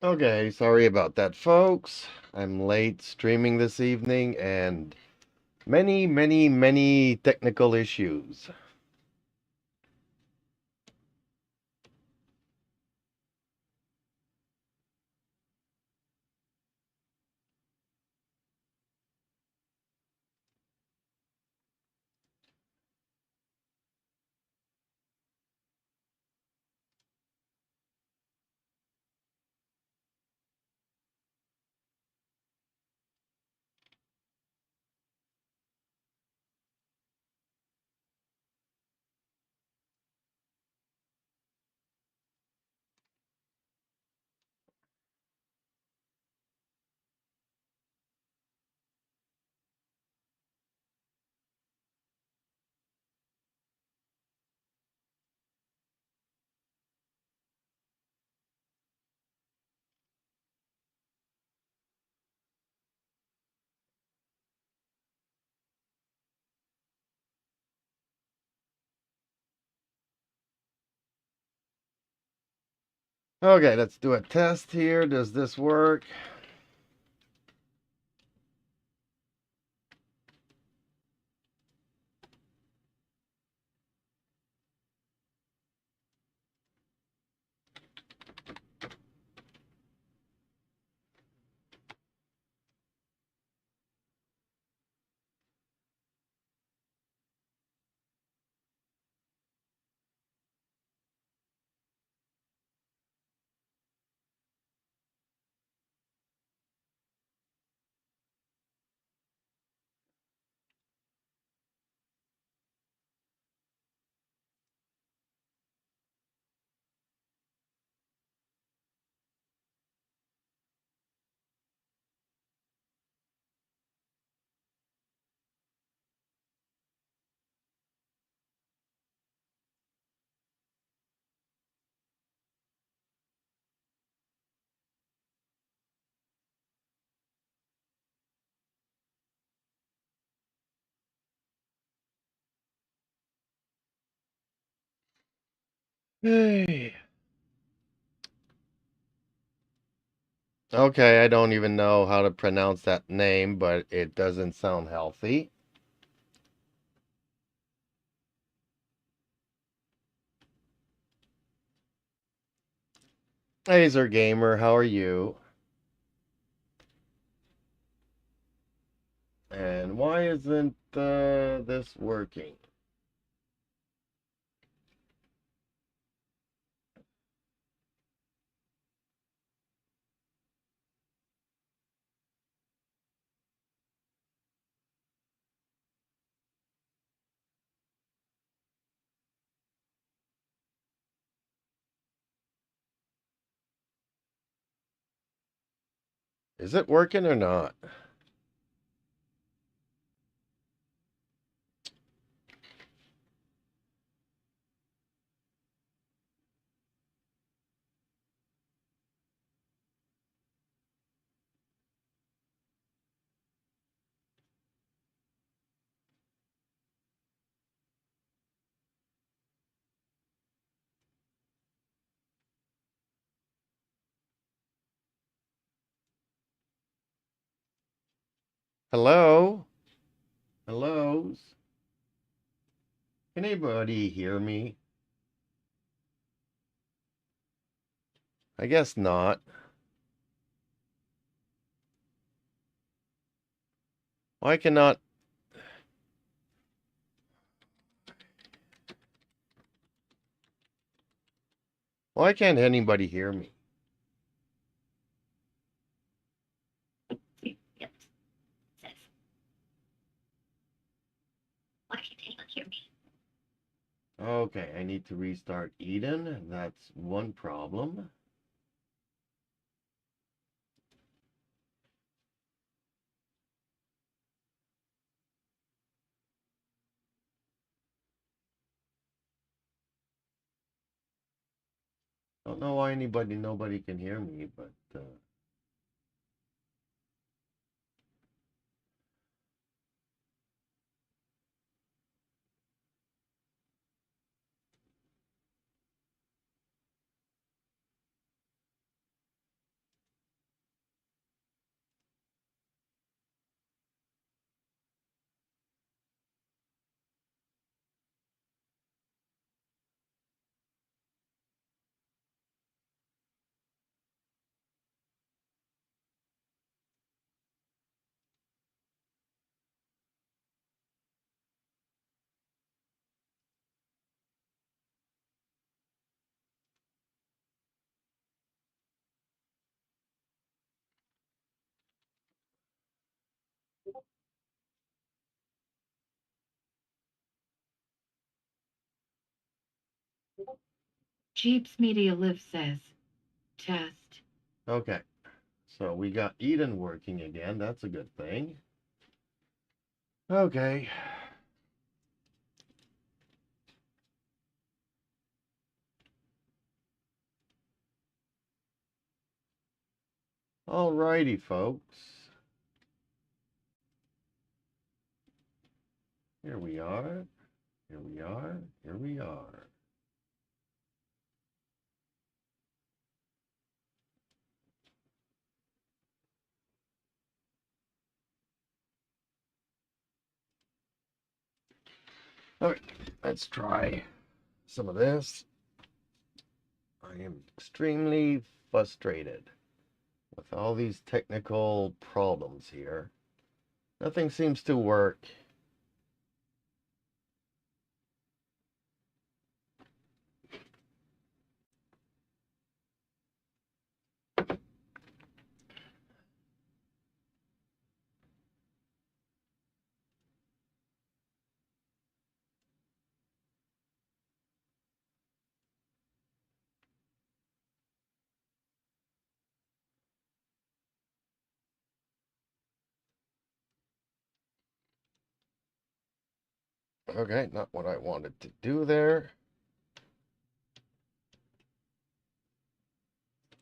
Okay, sorry about that, folks. I'm late streaming this evening and many technical issues. Okay, let's do a test here. Does this work? Hey. Okay, I don't even know how to pronounce that name, but it doesn't sound healthy. Laser Gamer, how are you? And why isn't this working? Is it working or not? Hello? Hellos? Can anybody hear me? I guess not. Why cannot why can't anybody hear me? Yep. Says, why can't anyone hear me? Okay, I need to restart Eden. That's one problem. Don't know why nobody can hear me, but Jeeps Media Live says, test. Okay, so we got Eden working again. That's a good thing. Okay. Alrighty, folks. Here we are. Here we are. Here we are. All right, let's try some of this. I am extremely frustrated with all these technical problems here. Nothing seems to work. Okay, not what I wanted to do there.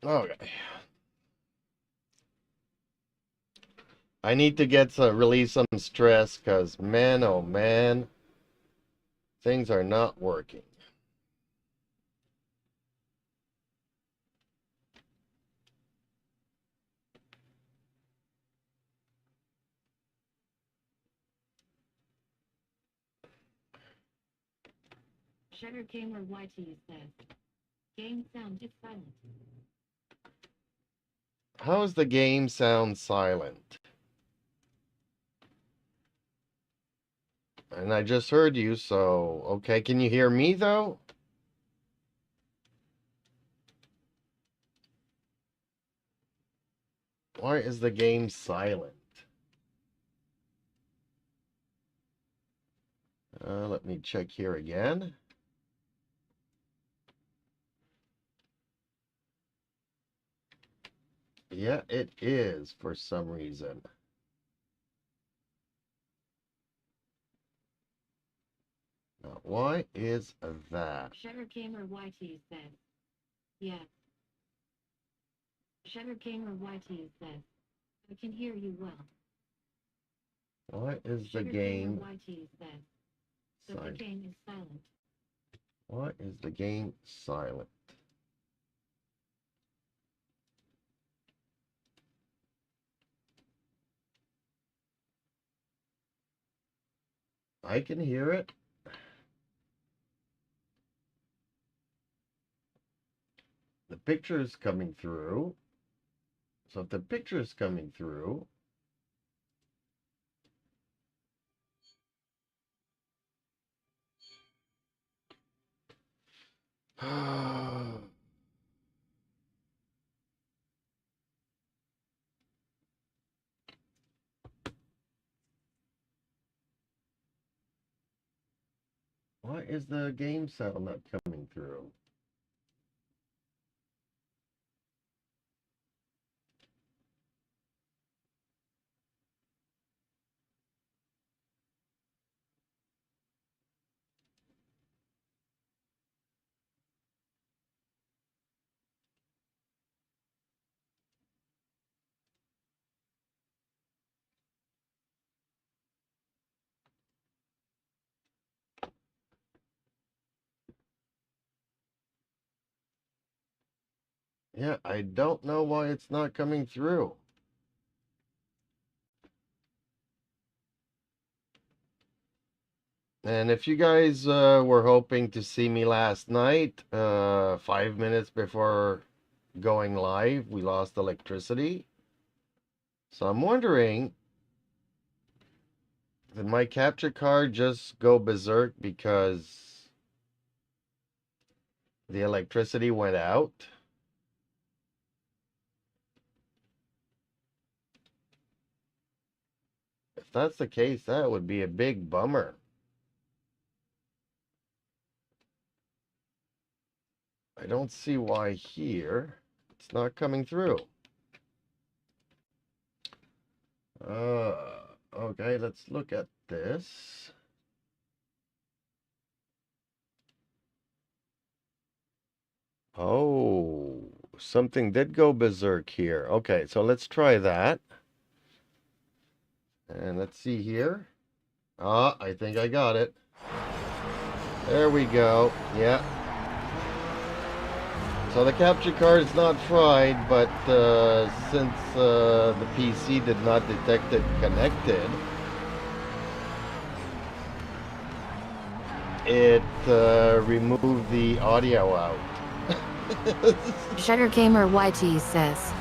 Okay. I need to release some stress because, man, oh man, things are not working. Shutter Gamer YT says, game sound is silent. How is the game sound silent? And I just heard you, so okay. Can you hear me though? Why is the game silent? Let me check here again. Yeah, it is for some reason. Now, why is that? Shutter Gamer YT says, yes. Shutter Gamer YT says, I can hear you well. Why is the Shutter game Gamer YT says, so the silent? game is silent. Why is the game silent? I can hear it. The picture is coming through. So if the picture is coming through, why is the game sound not coming through? Yeah, I don't know why it's not coming through. And if you guys were hoping to see me last night, 5 minutes before going live, we lost electricity. So I'm wondering, did my capture card just go berserk because the electricity went out? If that's the case, that would be a big bummer. I don't see why here it's not coming through. Okay, let's look at this. Oh, something did go berserk here. Okay, so let's try that. And let's see here. Ah, I think I got it. There we go. Yeah. So the capture card is not fried, but since the PC did not detect it connected, it removed the audio out. Shutter Gamer YT says,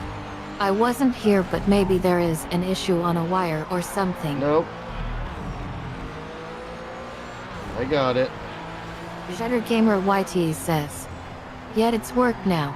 I wasn't here, but maybe there is an issue on a wire or something. Nope. I got it. Shutter Gamer YT says, yet it's worked now.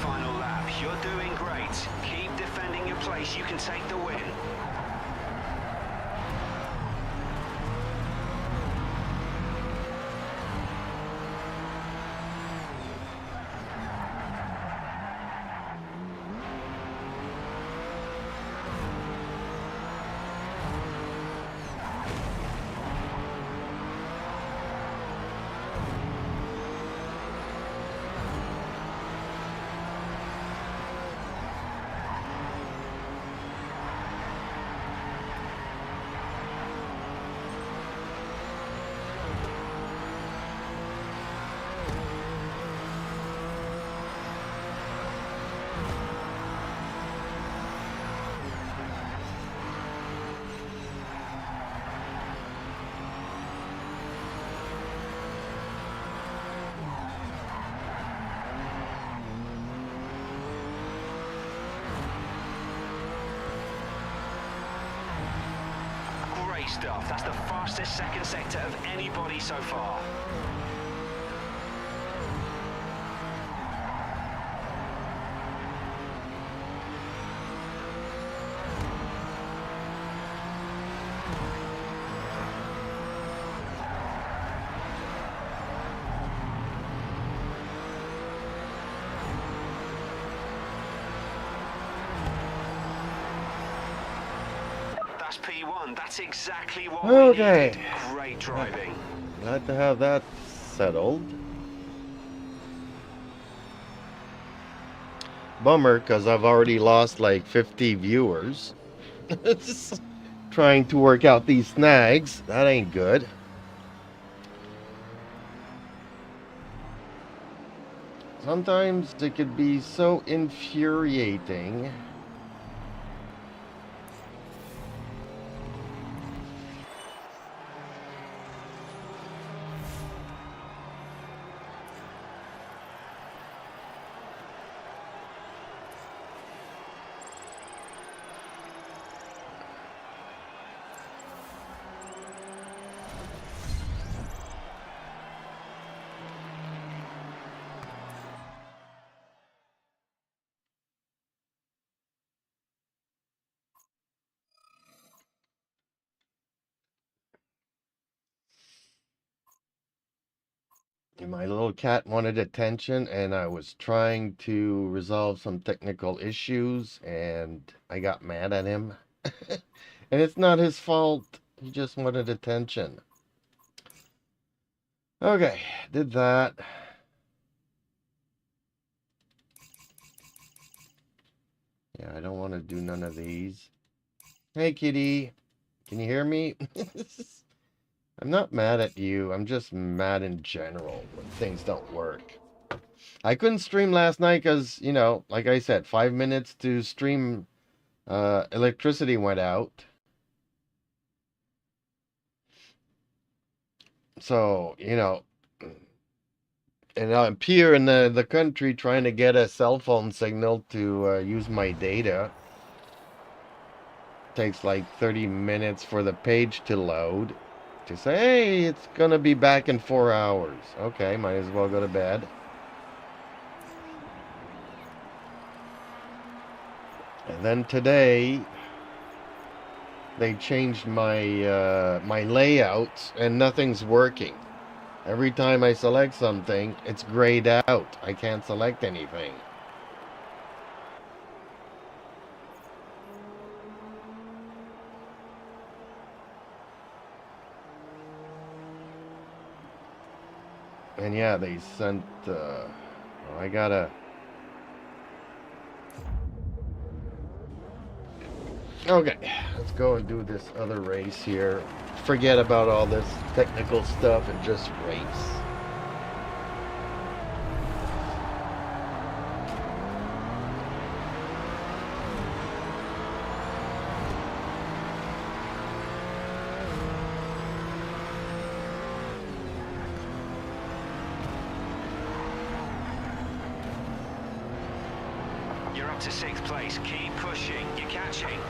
Final lap. You're doing great. Keep defending your place. You can take the win. Great stuff. That's the fastest second sector of anybody so far. That's P1. That's exactly what we Okay. needed. Great driving. Glad to have that settled. Bummer, because I've already lost like 50 viewers. Just trying to work out these snags. That ain't good. Sometimes it could be so infuriating. My little cat wanted attention, and I was trying to resolve some technical issues, and I got mad at him. And it's not his fault. He just wanted attention. Okay, did that. Yeah, I don't want to do none of these. Hey, kitty. Can you hear me? I'm not mad at you. I'm just mad in general when things don't work. I couldn't stream last night because, you know, like I said, 5 minutes to stream, electricity went out. So, you know, and I'm here in the country trying to get a cell phone signal to use my data. Takes like 30 minutes for the page to load. To say, hey, it's gonna be back in 4 hours. Okay, might as well go to bed. And then today, they changed my my layouts, and nothing's working. Every time I select something, it's grayed out. I can't select anything. And yeah, they sent, well, I gotta... Okay, let's go and do this other race here. Forget about all this technical stuff and just race. You're up to 6th place. Keep pushing. You're catching.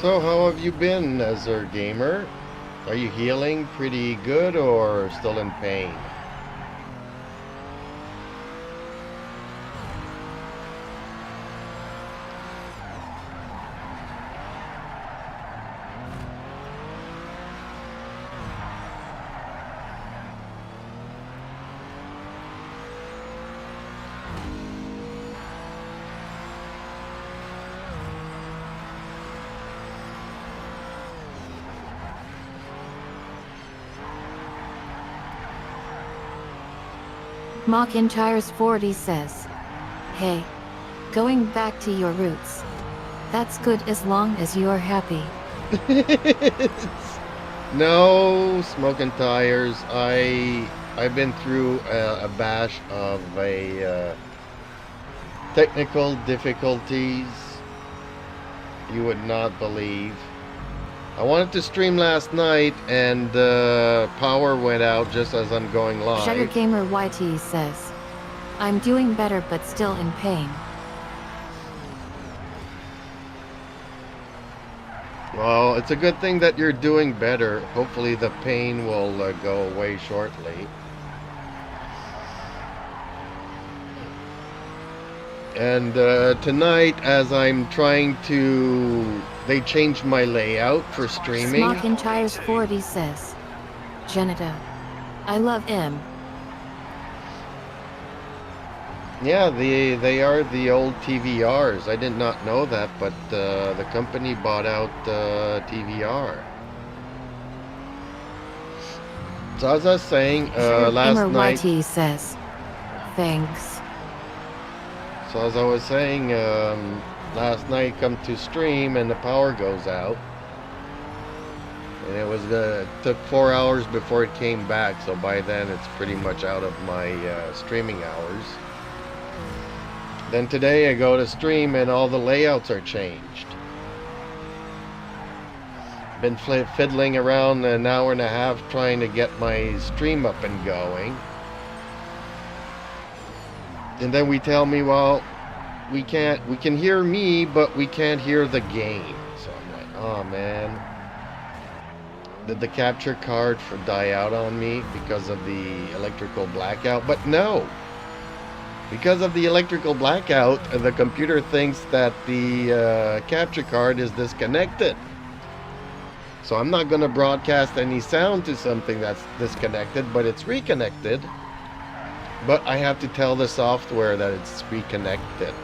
So, how have you been, Azure Gamer? Are you healing pretty good or still in pain? McIntyre's 40 says, hey, going back to your roots. That's good as long as you're happy. No, smoking tires. I've been through a bash of technical difficulties you would not believe. I wanted to stream last night and power went out just as I'm going live. SugarcaneDefender YT says, I'm doing better but still in pain. Well, it's a good thing that you're doing better. Hopefully the pain will go away shortly. And tonight, as I'm trying to... They changed my layout for streaming. McIntyre's 40 says, Janita, I love him. Yeah, they are the old TVRs. I did not know that, but the company bought out TVR. So as I was saying, last night... YT says, thanks. So as I was saying, last night come to stream and the power goes out. And it was it took 4 hours before it came back, so by then it's pretty much out of my streaming hours. Then today I go to stream and all the layouts are changed. Been fiddling around an hour and a half trying to get my stream up and going. And then we tell me, well, we can hear me, but we can't hear the game. So I'm like, oh man. Did the capture card die out on me because of the electrical blackout? But no. Because of the electrical blackout, the computer thinks that the capture card is disconnected. So I'm not going to broadcast any sound to something that's disconnected, but it's reconnected. But I have to tell the software that it's reconnected.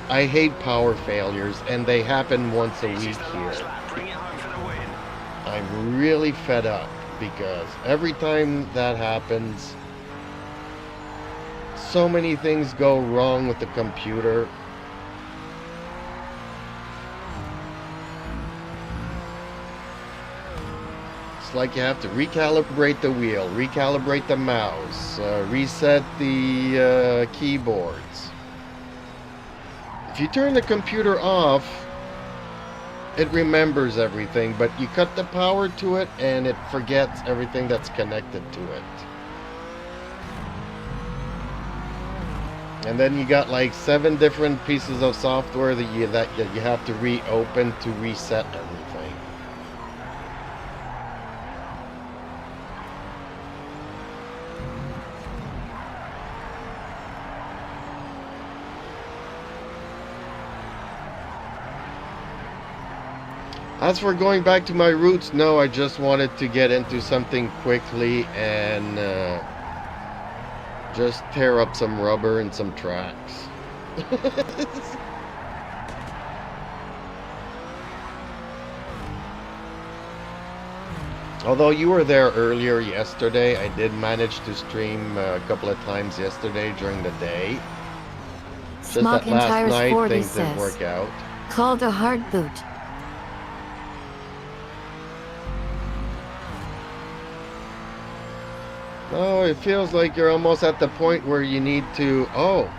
I hate power failures, and they happen once a week here. I'm really fed up because every time that happens, so many things go wrong with the computer. It's like you have to recalibrate the wheel, recalibrate the mouse, reset the keyboards. If you turn the computer off, it remembers everything, but you cut the power to it and it forgets everything that's connected to it. And then you got like 7 different pieces of software that you have to reopen to reset everything. As for going back to my roots, no, I just wanted to get into something quickly and just tear up some rubber and some tracks. Although you were there earlier yesterday, I did manage to stream a couple of times yesterday during the day. Just that last night things didn't work out. Called a hard boot. Oh, it feels like you're almost at the point where you need to,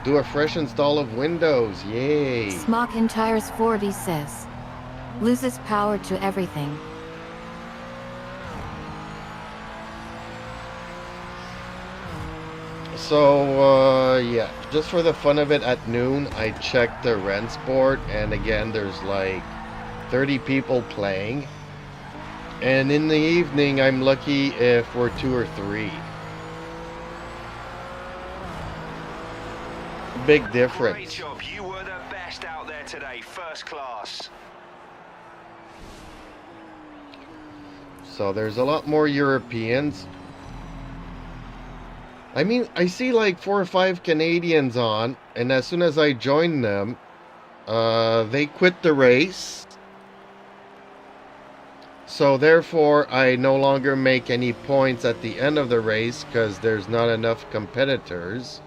do a fresh install of Windows. Yay. SugarcaneDefender 40 says. Loses power to everything. So, yeah, just for the fun of it, at noon, I checked the rents board, and again, there's like 30 people playing. And in the evening, I'm lucky if we're 2 or 3. Big difference. Great job. You were the best out there today. First class. So there's a lot more Europeans. I mean, I see like 4 or 5 Canadians on, and as soon as I join them, they quit the race. So therefore, I no longer make any points at the end of the race because there's not enough competitors.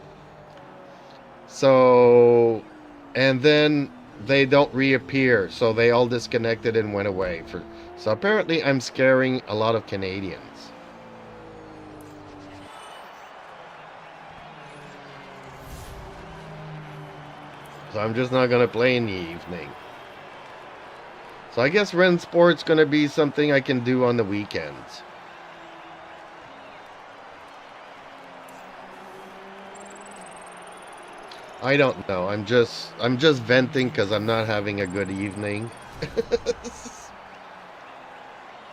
So, and then they don't reappear, so they all disconnected and went away. So apparently I'm scaring a lot of Canadians. So I'm just not going to play in the evening. So I guess Ren Sport's going to be something I can do on the weekends. I don't know. I'm just venting because I'm not having a good evening.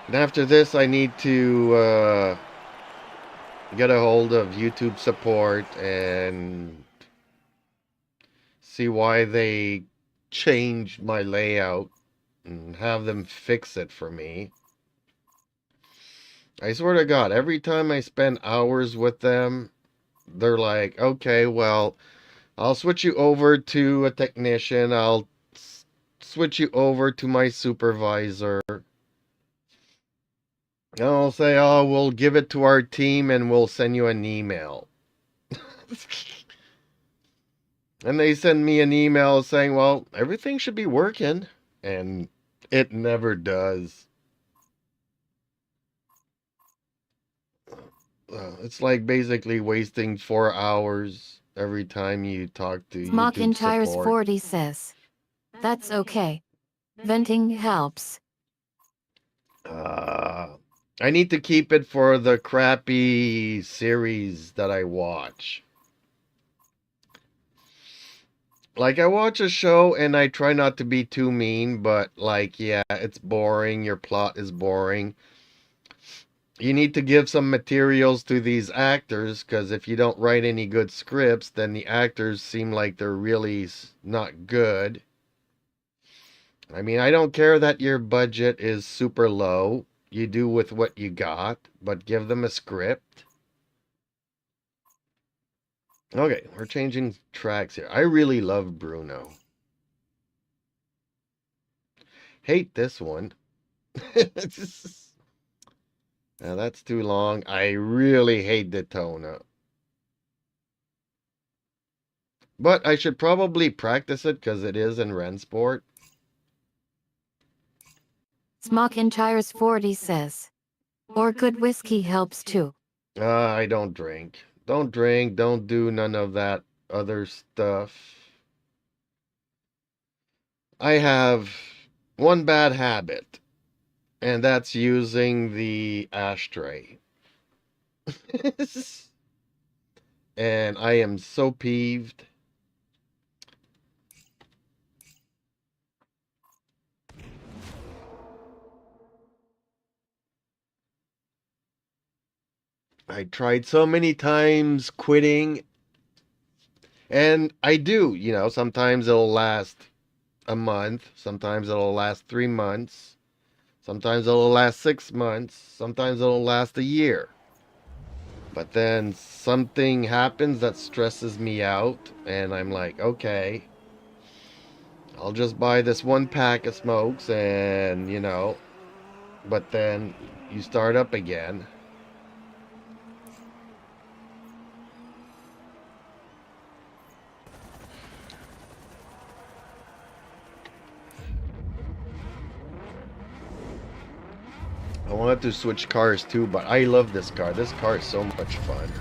And after this, I need to get a hold of YouTube support and see why they changed my layout and have them fix it for me. I swear to God, every time I spend hours with them, they're like, okay, well, I'll switch you over to a technician. I'll switch you over to my supervisor. And I'll say, oh, we'll give it to our team and we'll send you an email. And they send me an email saying, well, everything should be working. And it never does. It's like basically wasting 4 hours every time you talk to YouTube Smockintires support. 40 says, that's okay. Venting helps. I need to keep it for the crappy series that I watch. Like, I watch a show and I try not to be too mean, but like, yeah, it's boring. Your plot is boring. You need to give some materials to these actors, because if you don't write any good scripts, then the actors seem like they're really not good. I mean, I don't care that your budget is super low. You do with what you got, but give them a script. Okay, we're changing tracks here. I really love Bruno. Hate this one. Now that's too long. I really hate Daytona. But I should probably practice it because it is in Rensport. Smockintires 40 says, or good whiskey helps too. I don't drink. Don't drink. Don't do none of that other stuff. I have one bad habit, and that's using the ashtray. And I am so peeved. I tried so many times quitting, and I do, sometimes it'll last a month, sometimes it'll last 3 months, sometimes it'll last 6 months, sometimes it'll last a year. But then something happens that stresses me out, and I'm like, okay, I'll just buy this one pack of smokes, and, but then you start up again. I wanted to switch cars too, but I love this car. This car is so much fun.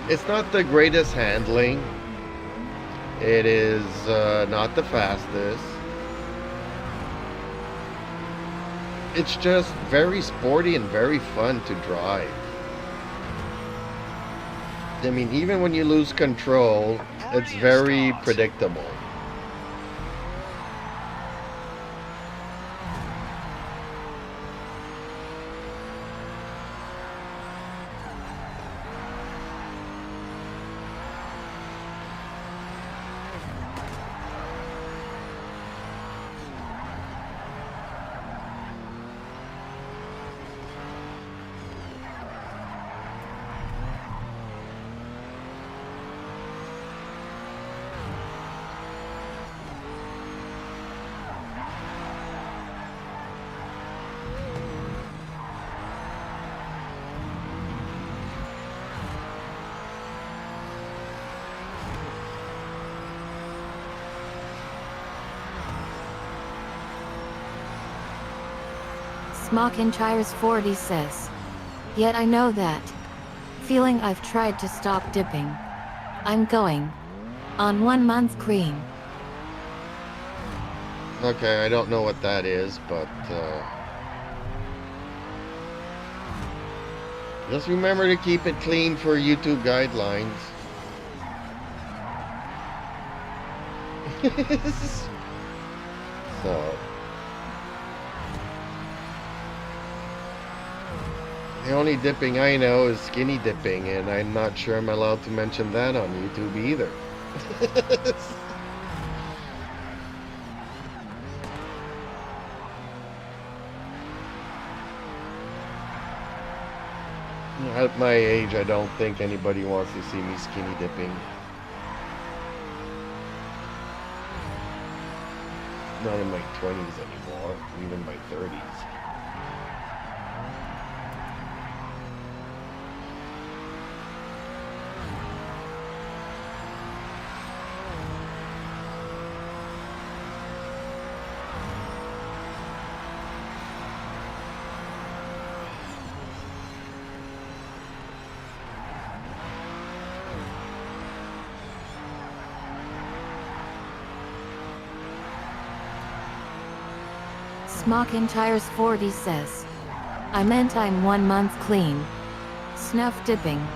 It's not the greatest handling. It is not the fastest. It's just very sporty and very fun to drive. I mean, even when you lose control, it's very predictable. Smockintires 40 says, yet I know that feeling. I've tried to stop dipping. I'm going on 1 month green. Okay, I don't know what that is, but just remember to keep it clean for YouTube guidelines. So the only dipping I know is skinny dipping, and I'm not sure I'm allowed to mention that on YouTube either. At my age, I don't think anybody wants to see me skinny dipping. Not in my 20s anymore, even my 30s. Smocking Tires 40 says. I meant I'm 1 month clean. Snuff dipping.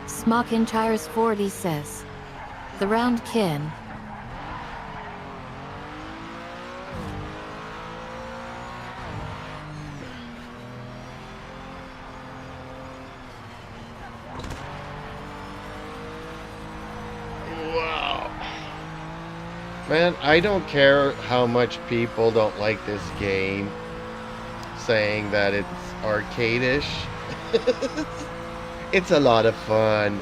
Smocking Tires 40 says. The round kin. Wow. Man, I don't care how much people don't like this game, saying that it's arcade-ish. It's a lot of fun.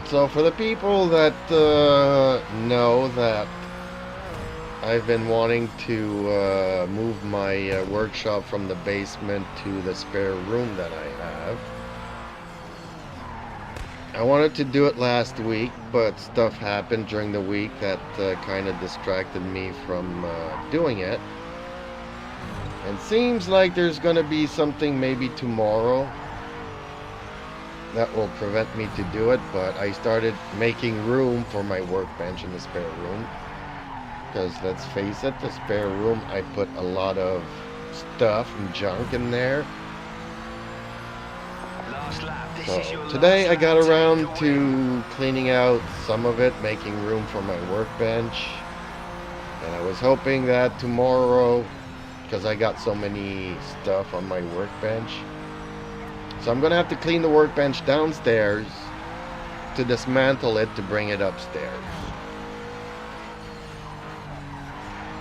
So for the people that know that I've been wanting to move my workshop from the basement to the spare room that I have. I wanted to do it last week, but stuff happened during the week that kind of distracted me from doing it. And seems like there's going to be something maybe tomorrow that will prevent me to do it, but I started making room for my workbench in the spare room, because let's face it, the spare room, I put a lot of stuff and junk in there. So today I got around to cleaning out some of it, making room for my workbench, and I was hoping that tomorrow, because I got so many stuff on my workbench, so I'm gonna have to clean the workbench downstairs to dismantle it to bring it upstairs.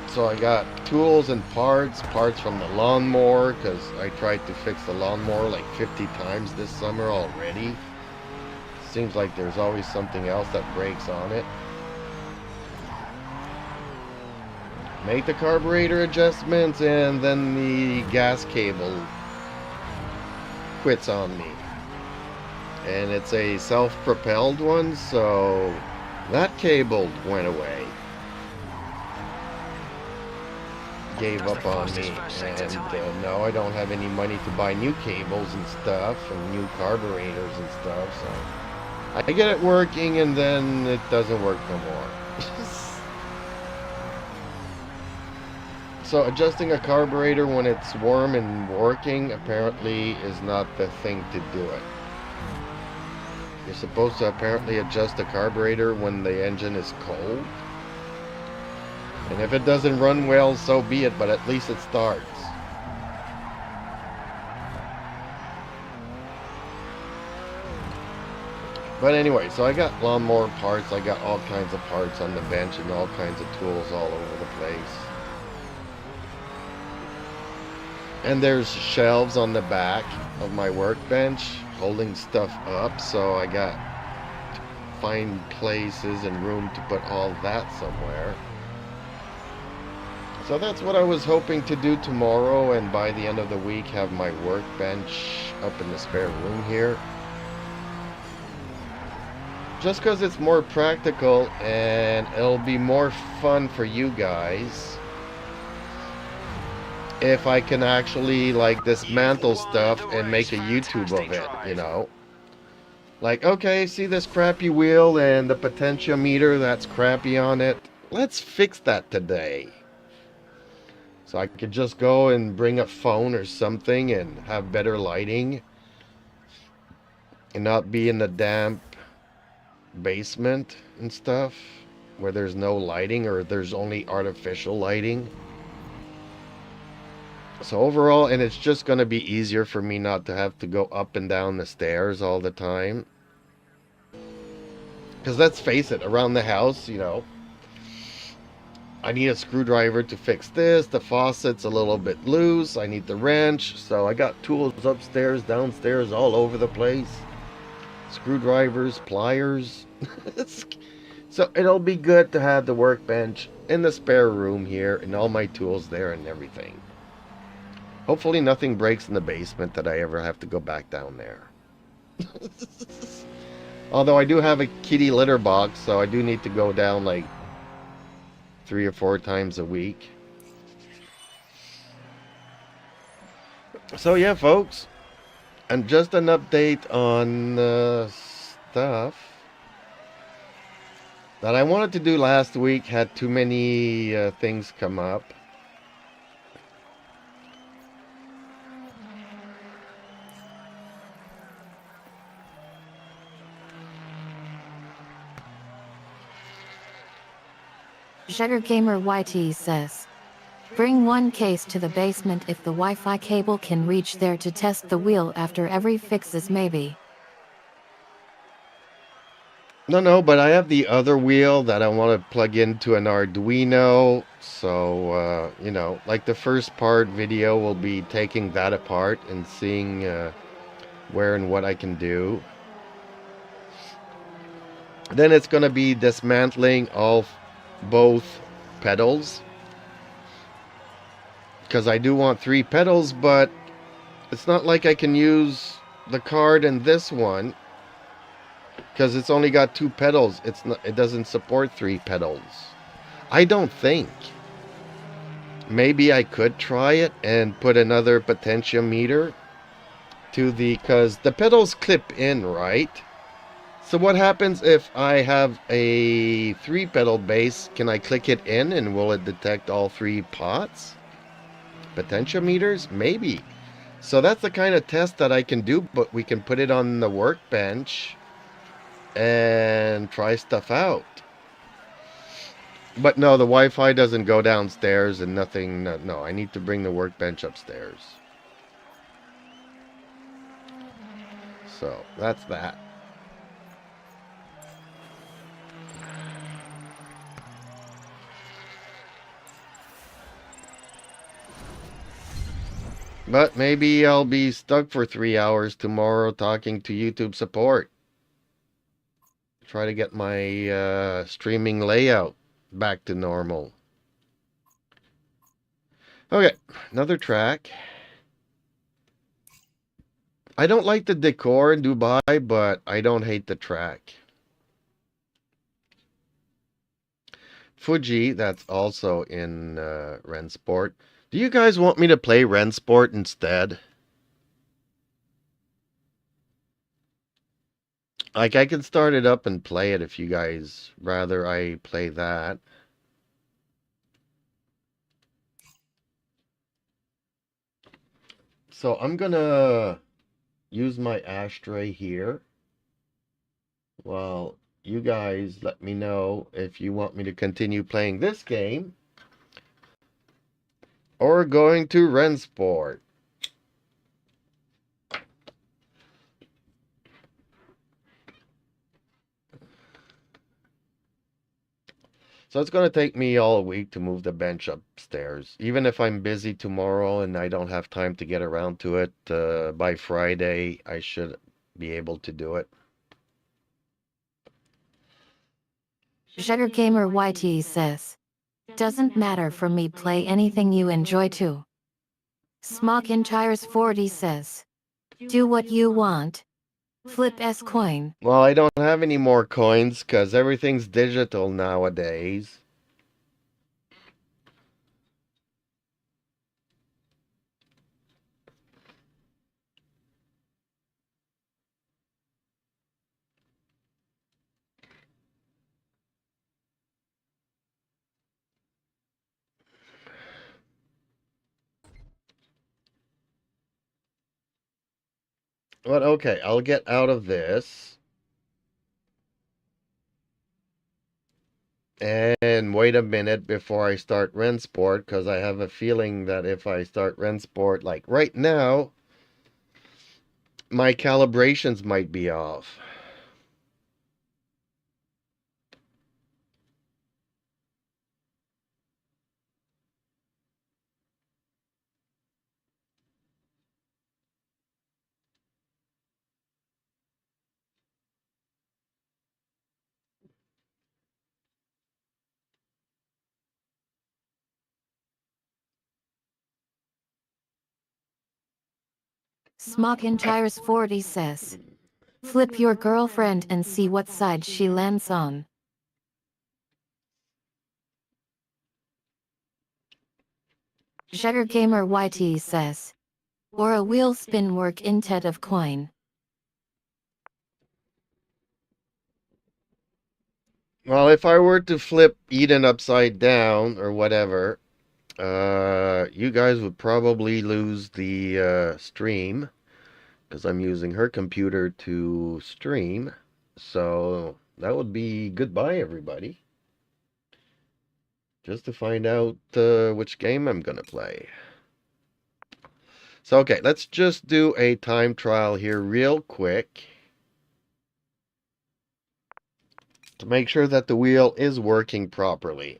So I got tools and parts from the lawnmower, because I tried to fix the lawnmower like 50 times this summer already. Seems like there's always something else that breaks on it. Make the carburetor adjustments, and then the gas cable quits on me, and it's a self-propelled one, so that cable went away, gave up on me, and now I don't have any money to buy new cables and stuff and new carburetors and stuff, so I get it working and then it doesn't work no more. So adjusting a carburetor when it's warm and working apparently is not the thing to do it. You're supposed to apparently adjust the carburetor when the engine is cold. And if it doesn't run well, so be it, but at least it starts. But anyway, so I got lawnmower parts, I got all kinds of parts on the bench and all kinds of tools all over the place. And there's shelves on the back of my workbench holding stuff up, so I got to find places and room to put all that somewhere. So that's what I was hoping to do tomorrow, and by the end of the week have my workbench up in the spare room here. Just because it's more practical and it'll be more fun for you guys if I can actually like dismantle stuff and make a YouTube of it, you know. Like, okay, see this crappy wheel and the potentiometer that's crappy on it? Let's fix that today. So I could just go and bring a phone or something and have better lighting and not be in the damp basement and stuff where there's no lighting or there's only artificial lighting. So overall, and it's just going to be easier for me not to have to go up and down the stairs all the time. Because let's face it, around the house, you know, I need a screwdriver to fix this. The faucet's a little bit loose. I need the wrench. So I got tools upstairs, downstairs, all over the place. Screwdrivers, pliers. So it'll be good to have the workbench in the spare room here and all my tools there and everything. Hopefully nothing breaks in the basement that I ever have to go back down there. Although I do have a kitty litter box, so I do need to go down like 3 or 4 times a week. So yeah, folks, and just an update on stuff that I wanted to do last week. Had too many things come up. Gamer YT says, bring one case to the basement if the Wi-Fi cable can reach there to test the wheel after every fixes maybe. No, but I have the other wheel that I want to plug into an Arduino. So, you know, like the first part video will be taking that apart and seeing where and what I can do. Then it's going to be dismantling both pedals. Because I do want 3 pedals, but it's not like I can use the card in this one. Because it's only got 2 pedals. It doesn't support 3 pedals. I don't think. Maybe I could try it and put another potentiometer to because the pedals clip in, right? So what happens if I have a 3 pedal bass? Can I click it in and will it detect all 3 pots? Potentiometers? Maybe. So that's the kind of test that I can do, but we can put it on the workbench and try stuff out. But no, the Wi-Fi doesn't go downstairs and nothing. No, I need to bring the workbench upstairs. So that's that. But maybe I'll be stuck for 3 hours tomorrow talking to YouTube support. Try to get my streaming layout back to normal. Okay, another track. I don't like the decor in Dubai, but I don't hate the track. Fuji, that's also in Rensport. Do you guys want me to play Rensport instead? Like, I can start it up and play it if you guys rather I play that. So I'm gonna use my ashtray here. Well, you guys let me know if you want me to continue playing this game or going to Rensport. So it's going to take me all week to move the bench upstairs. Even if I'm busy tomorrow and I don't have time to get around to it, by Friday I should be able to do it. Gamer YT says, doesn't matter for me, play anything you enjoy too. Smokinchires40 says, do what you want. Flip S coin. Well, I don't have any more coins because everything's digital nowadays. But okay, I'll get out of this. And wait a minute before I start Rensport, because I have a feeling that if I start Rensport, like right now, my calibrations might be off. SugarcaneDefender says. Flip your girlfriend and see what side she lands on. Gamer YT says. Or a wheel spin work instead of coin. Well, if I were to flip Eden upside down or whatever, you guys would probably lose the stream because I'm using her computer to stream. So that would be goodbye, everybody. Just to find out which game I'm going to play. So, okay, let's just do a time trial here real quick to make sure that the wheel is working properly.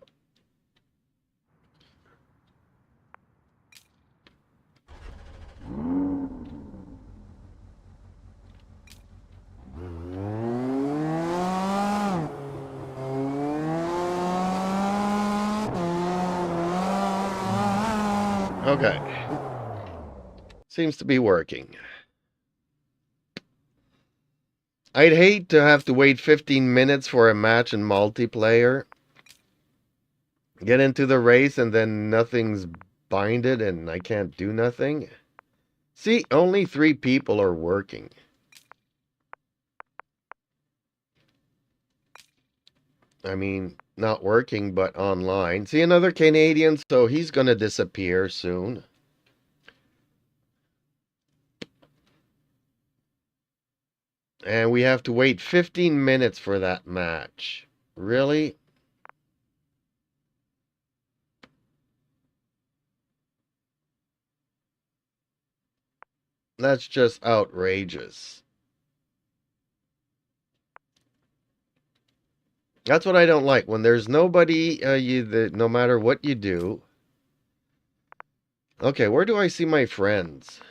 Okay. Seems to be working. I'd hate to have to wait 15 minutes for a match in multiplayer. Get into the race and then nothing's binded and I can't do nothing. See, only 3 people are working. I mean, not working, but online. See, another Canadian, so he's going to disappear soon. And we have to wait 15 minutes for that match. Really? That's just outrageous. That's what I don't like. When there's nobody, no matter what you do. Okay, where do I see my friends?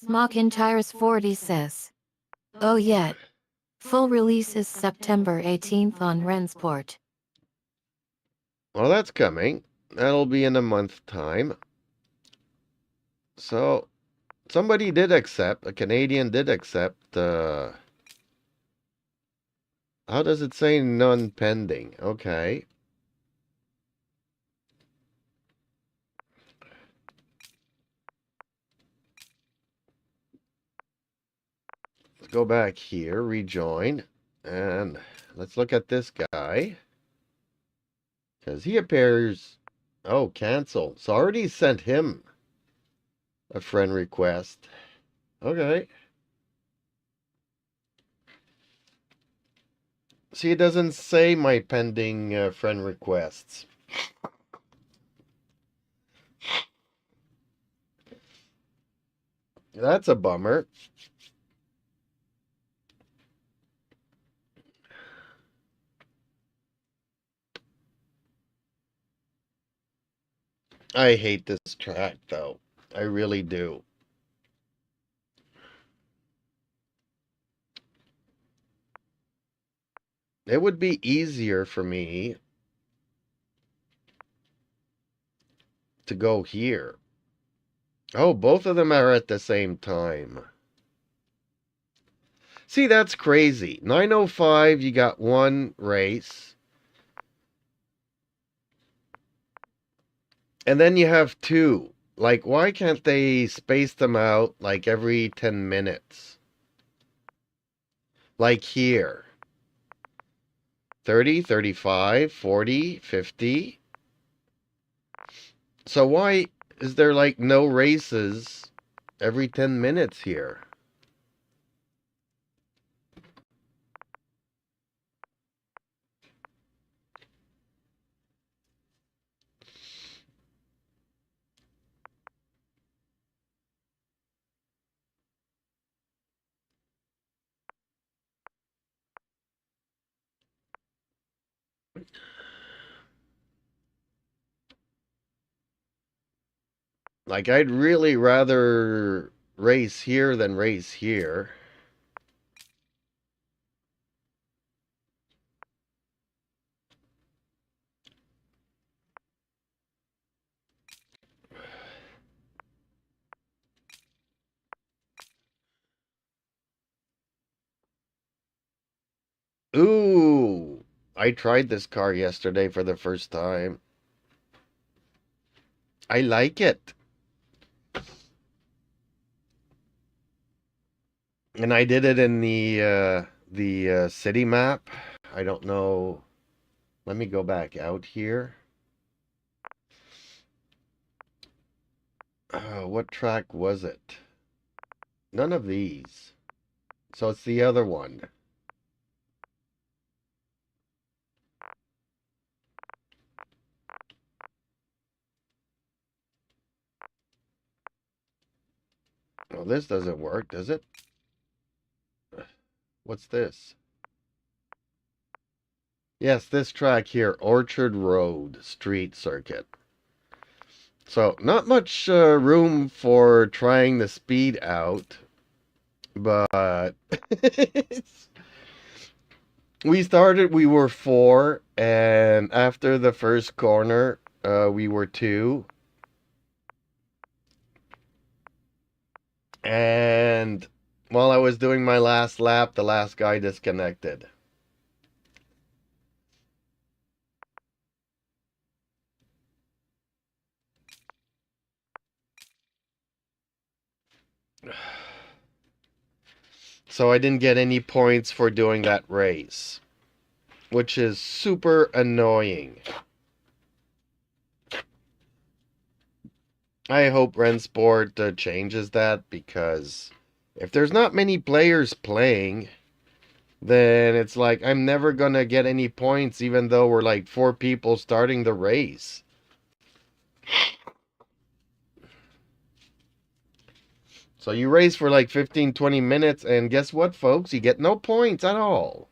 SugarcaneDefender says. Oh yeah. Full release is September 18th on Rensport. Well, that's coming. That'll be in a month's time. So, somebody did accept. A Canadian did accept. How does it say none pending? Okay. Let's go back here, rejoin, and let's look at this guy. Because he appears... Oh, cancel. So I already sent him a friend request. Okay. See, it doesn't say my pending friend requests. That's a bummer. I hate this track, though. I really do. It would be easier for me to go here. Oh, both of them are at the same time. See, that's crazy. 9:05, you got one race. And then you have 2. Like, why can't they space them out like every 10 minutes? Like here. 30, 35, 40, 50. So why is there like no races every 10 minutes here? Like, I'd really rather race here than race here. Ooh, I tried this car yesterday for the first time. I like it. And I did it in the city map. I don't know. Let me go back out here. What track was it? None of these. So it's the other one. Oh, this doesn't work, does it? What's this? Yes, this track here, Orchard Road Street Circuit. So, not much room for trying the speed out, but we were 4, and after the first corner, we were 2. And while I was doing my last lap, the last guy disconnected. So I didn't get any points for doing that race, which is super annoying. I hope Rensport changes that, because if there's not many players playing, then it's like I'm never gonna get any points, even though we're like 4 people starting the race. So you race for like 15-20 minutes, and guess what, folks? You get no points at all.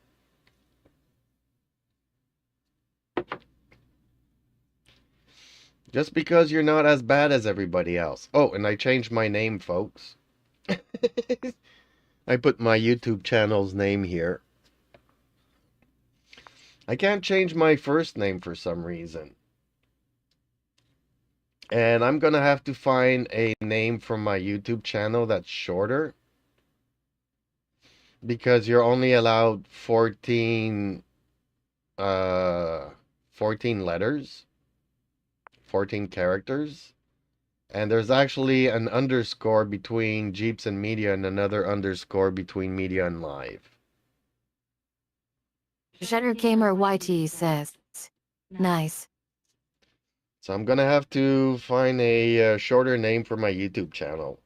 Just because you're not as bad as everybody else. Oh, and I changed my name, folks. I put my YouTube channel's name here. I can't change my first name for some reason. And I'm gonna have to find a name from my YouTube channel that's shorter, because you're only allowed 14 letters, 14 characters. And there's actually an underscore between Jeeps and Media and another underscore between Media and Live. Shuttergamer YT says, nice. So I'm gonna have to find a shorter name for my YouTube channel.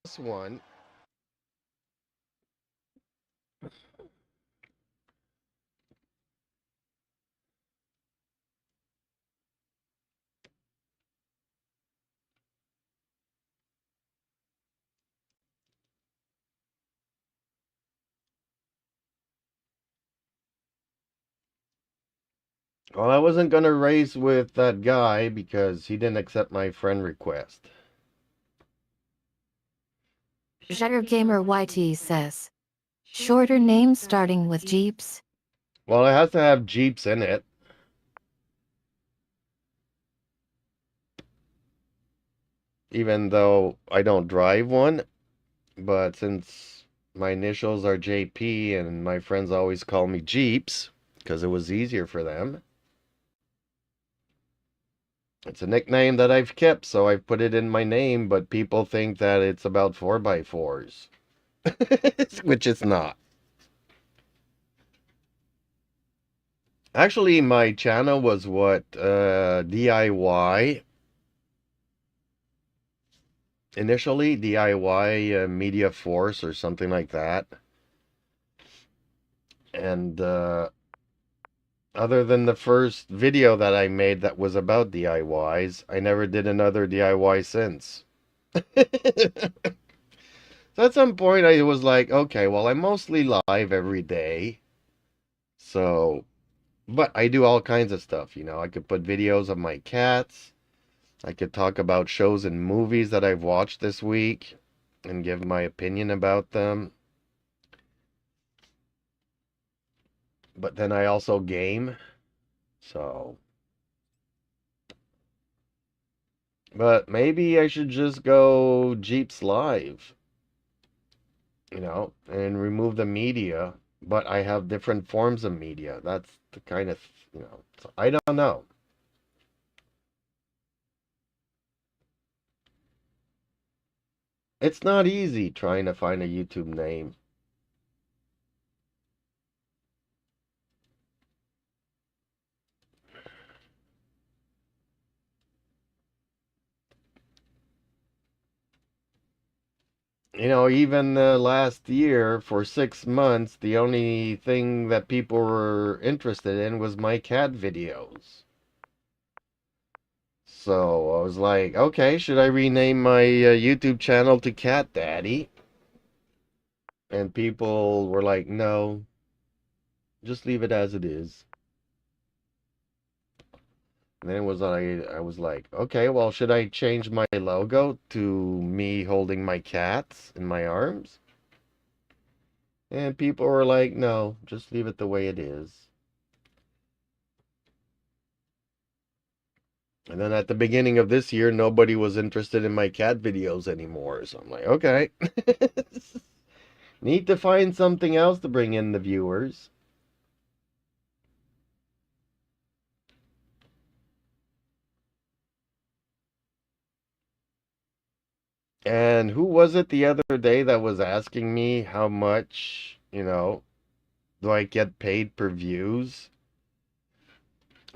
This one. Well, I wasn't gonna race with that guy because he didn't accept my friend request. Shuttergamer YT says, shorter name starting with Jeeps. Well, it has to have Jeeps in it. Even though I don't drive one. But since my initials are JP and my friends always call me Jeeps because it was easier for them. It's a nickname that I've kept, so I've put it in my name, but people think that it's about 4x4s. Which it's not. Actually, my channel was what? DIY. Initially, DIY Media Force or something like that. And Other than the first video that I made that was about DIYs, I never did another DIY since. So at some point I was like, okay, well, I'm mostly live every day. So, but I do all kinds of stuff, you know. I could put videos of my cats. I could talk about shows and movies that I've watched this week and give my opinion about them. But then I also game. So, but maybe I should just go Jeeps Live, you know, and remove the media. But I have different forms of media. That's the kind of, you know, so I don't know. It's not easy trying to find a YouTube name. You know, even last year, for 6 months, the only thing that people were interested in was my cat videos. So I was like, okay, should I rename my YouTube channel to Cat Daddy? And people were like, no, just leave it as it is. And then I was like, okay, well, should I change my logo to me holding my cats in my arms? And people were like, no, just leave it the way it is. And then at the beginning of this year, nobody was interested in my cat videos anymore. So I'm like, okay. Need to find something else to bring in the viewers. And who was it the other day that was asking me how much, you know, do I get paid per views?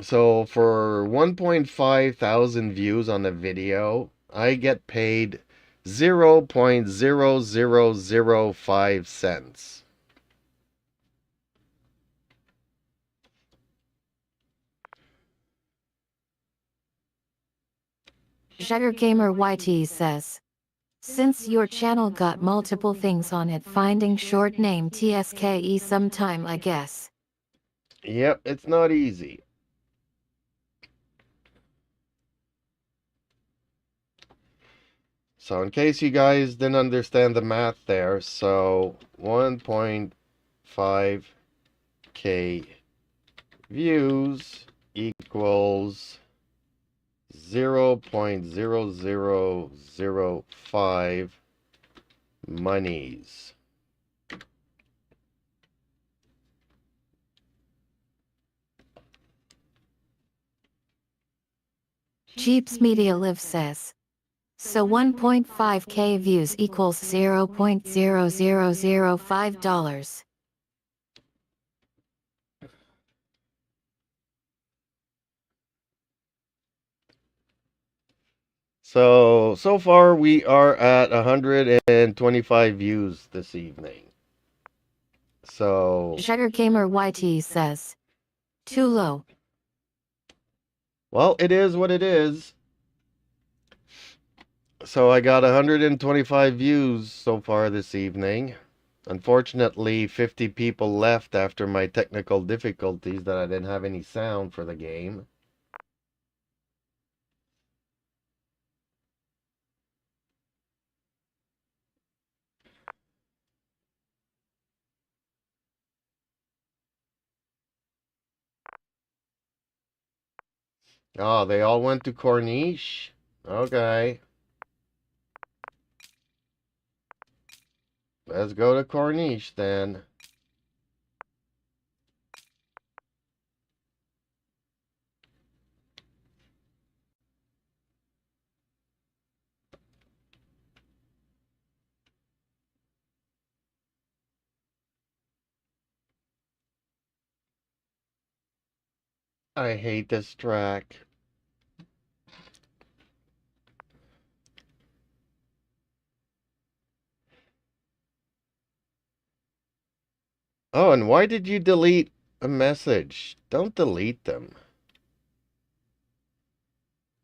So for 1.5 thousand views on a video, I get paid 0.0005 cents. Sugargamer YT says, since your channel got multiple things on it, finding short name TSKE sometime, I guess. Yep, it's not easy. So in case you guys didn't understand the math there, so 1.5k views equals 0.0005 monies. Jeeps Media Live says, so 1.5k views equals $0.0005. So far we are at 125 views this evening. So, Sugargamer YT says, too low. well, it is what it is. So I got 125 views so far this evening. Unfortunately, 50 people left after my technical difficulties that I didn't have any sound for the game. Oh, they all went to Corniche? Okay. Let's go to Corniche then. I hate this track. Oh, and why did you delete a message. Don't delete them.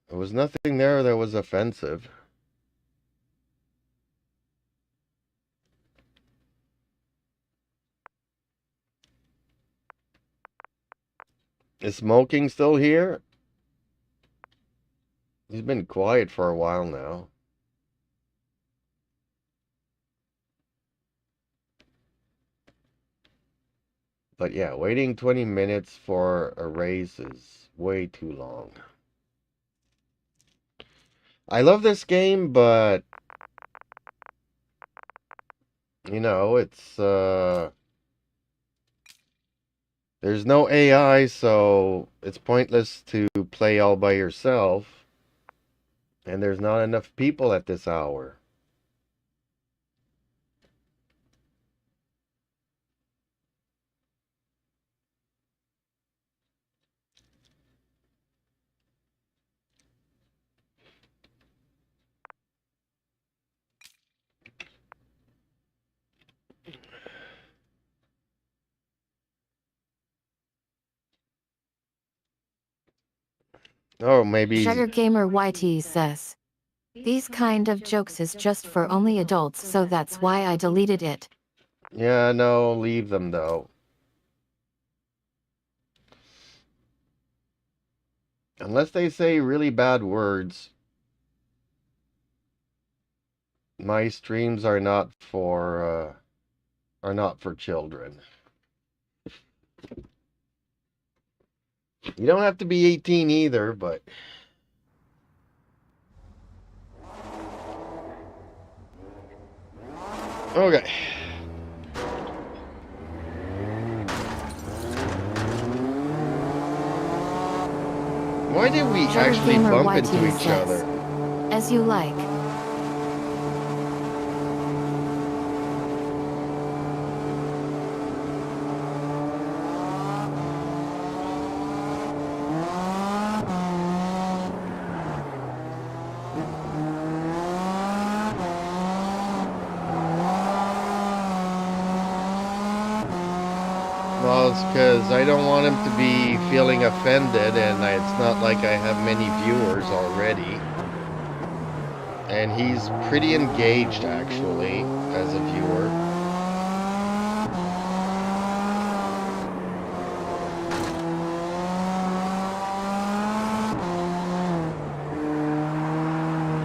There was nothing there that was offensive. Is Smoking still here? He's been quiet for a while now. But yeah, waiting 20 minutes for a race is way too long. I love this game, but you know, there's no AI, so it's pointless to play all by yourself. And there's not enough people at this hour. Oh, maybe Sugar Gamer YT says, these kind of jokes is just for only adults, so that's why I deleted it. yeah, no, leave them though. Unless they say really bad words, my streams are not for children. You don't have to be 18 either, but okay. Why did we Sugar actually Gamer bump YT into each says, other? as you like. Well, it's because I don't want him to be feeling offended, and it's not like I have many viewers already. And he's pretty engaged, actually, as a viewer.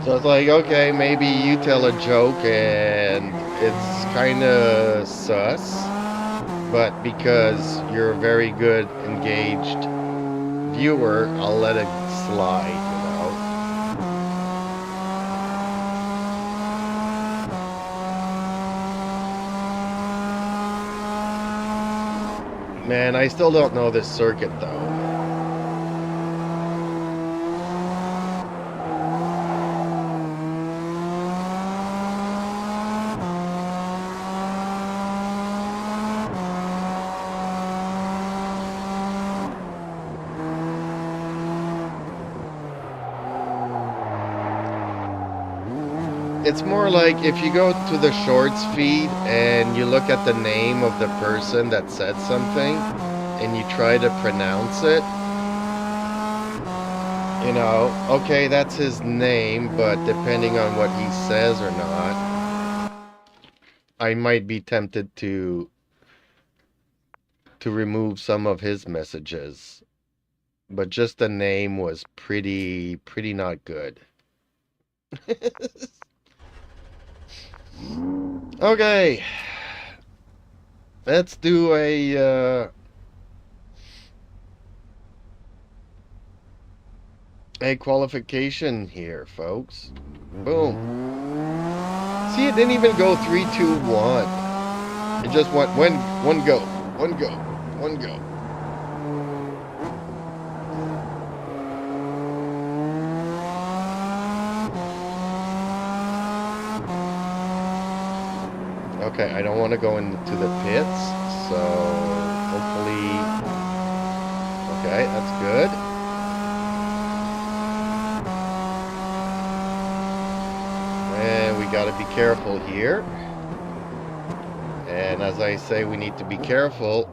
So it's like, okay, maybe you tell a joke and it's kind of sus, but because you're a very good, engaged viewer, I'll let it slide, you know? Man, I still don't know this circuit, though. It's more like if you go to the shorts feed and you look at the name of the person that said something and you try to pronounce it, you know, okay, that's his name, but depending on what he says or not, I might be tempted to remove some of his messages. But just the name was pretty not good. Okay, let's do a qualification here, folks. Boom. See, it didn't even go 3, 2, 1. It just went one go, one go, one go. Okay, I don't want to go into the pits, so hopefully... Okay, that's good. And we got to be careful here. And as I say, we need to be careful.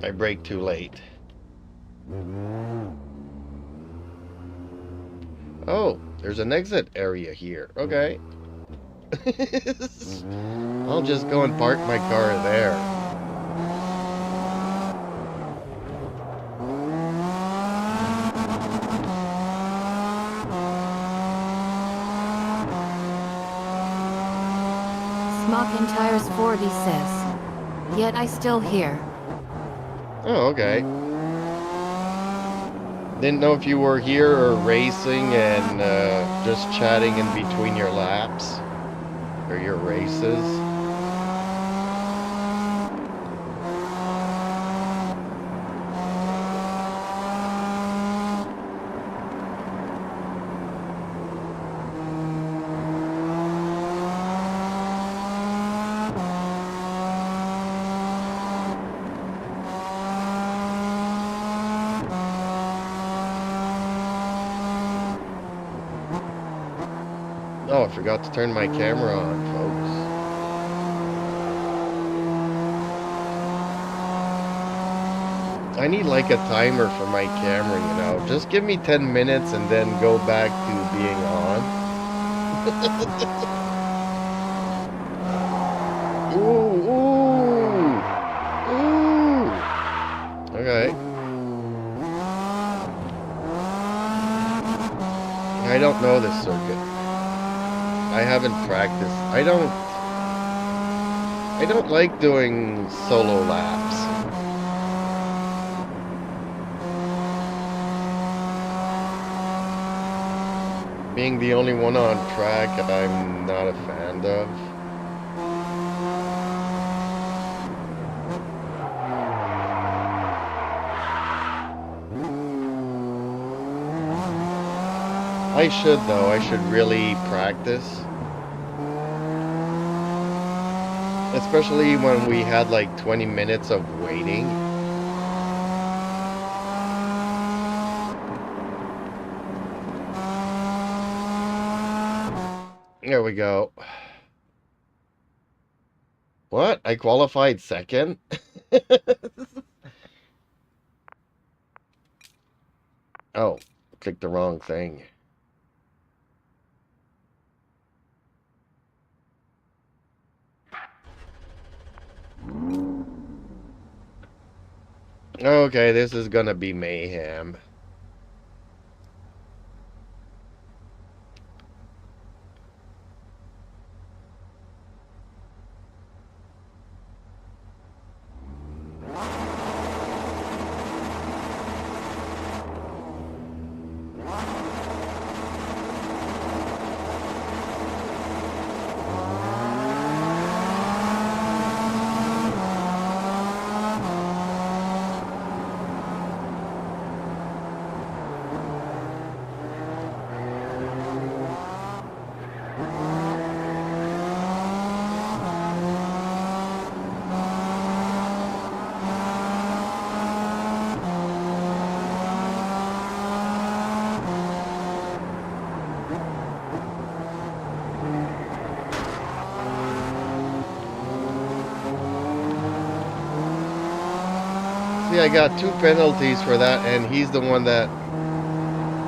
I brake too late. Oh, there's an exit area here. Okay. I'll just go and park my car there. Smock and Tires 40 says. Yet I still hear. Oh, okay. Didn't know if you were here or racing and just chatting in between your laps or your races. Oh, I forgot to turn my camera on, folks. I need like a timer for my camera, you know. Just give me 10 minutes and then go back to being on. Ooh, ooh, ooh. Okay. I don't know this circuit. I haven't practiced. I don't like doing solo laps. Being the only one on track, I'm not a fan of. I should though. I should really practice. Especially when we had like 20 minutes of waiting. There we go. What? I qualified second? Oh, clicked the wrong thing. Okay, this is gonna be mayhem. See, I got 2 penalties for that, and he's the one that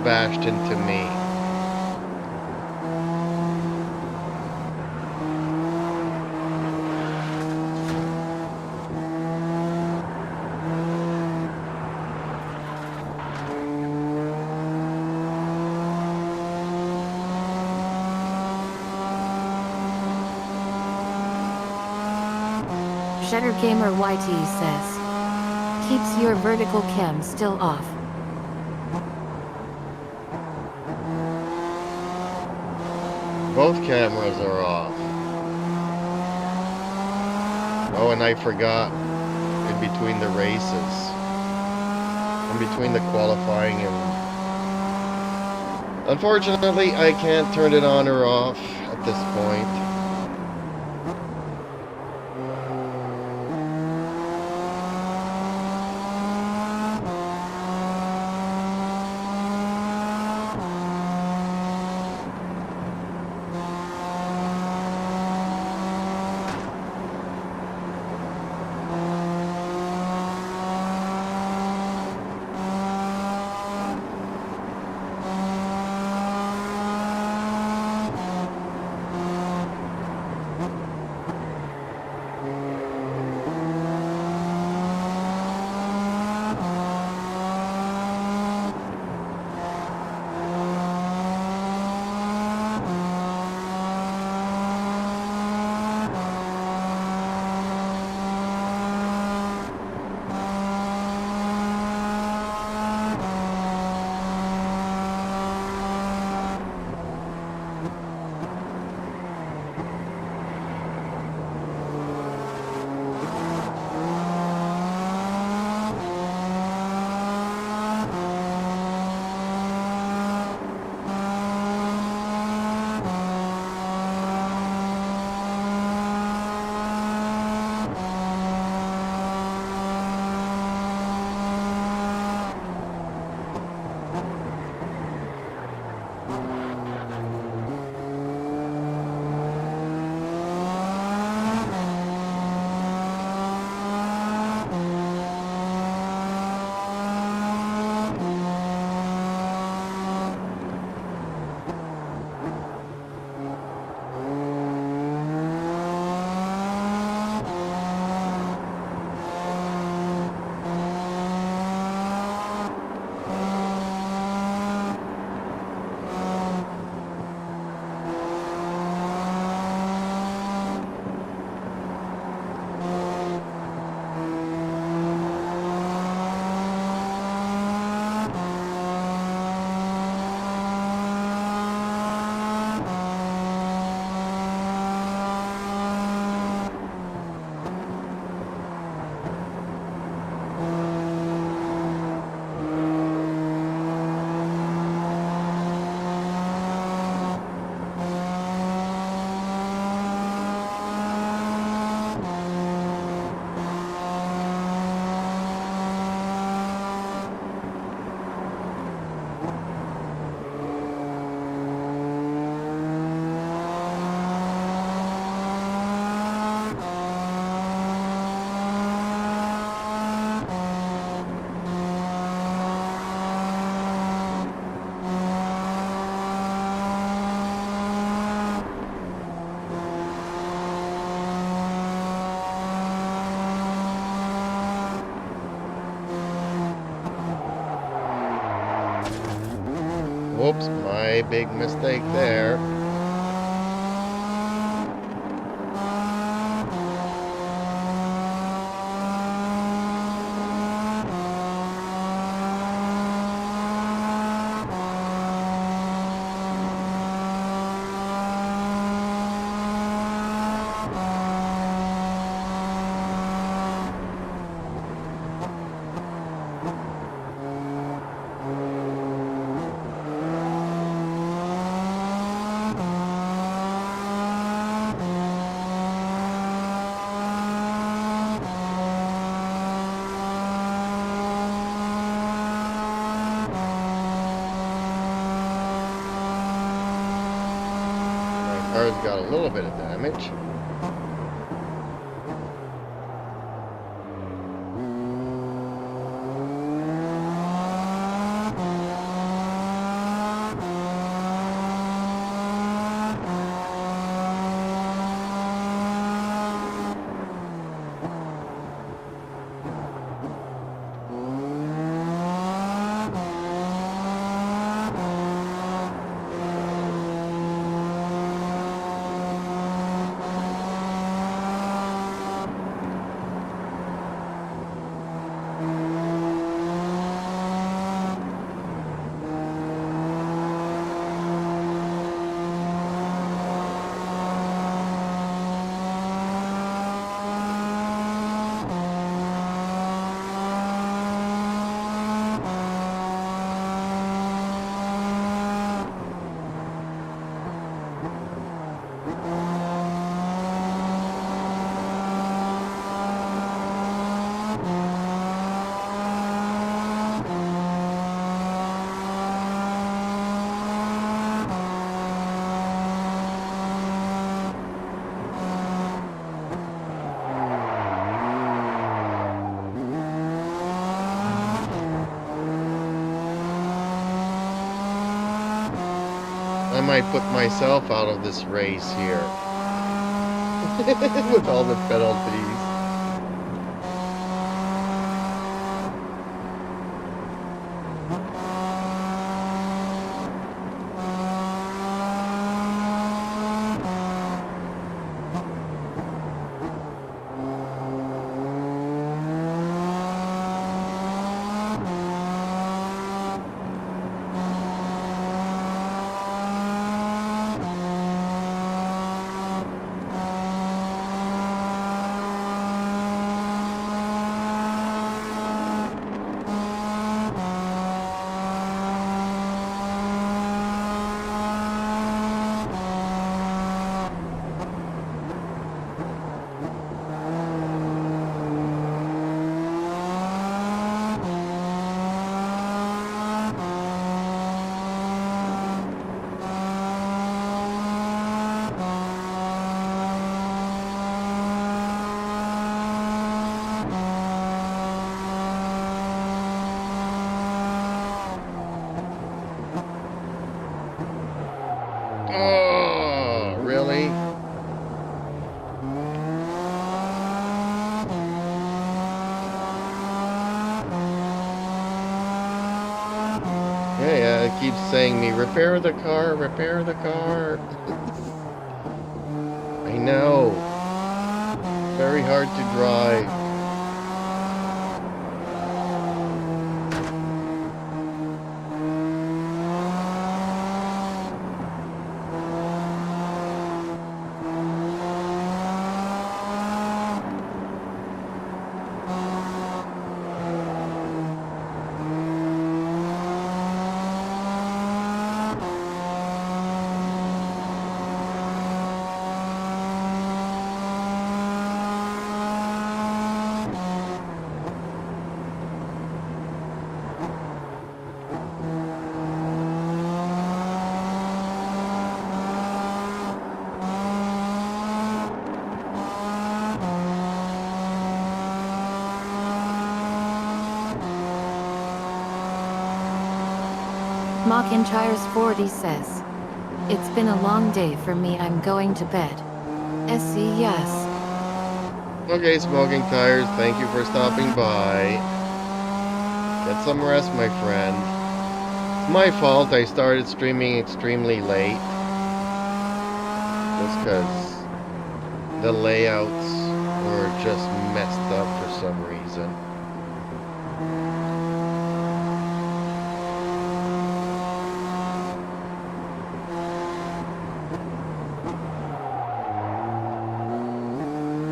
bashed into me. Shutter Gamer YT says. Keeps your vertical cam still off. Both cameras are off. Oh, and I forgot in between the races. In between the qualifying and... Unfortunately, I can't turn it on or off at this point. Whoops, my big mistake there. Car's got a little bit of damage. I might put myself out of this race here with all the penalties. Oh, really? Yeah, it keeps saying me, repair the car, repair the car. I know. Very hard to drive. Mockinchires 40 says, "It's been a long day for me, I'm going to bed." SC yes. Okay, Smoking Tires, thank you for stopping by. Get some rest, my friend. It's my fault I started streaming extremely late. Just because the layouts were just messed up for some reason.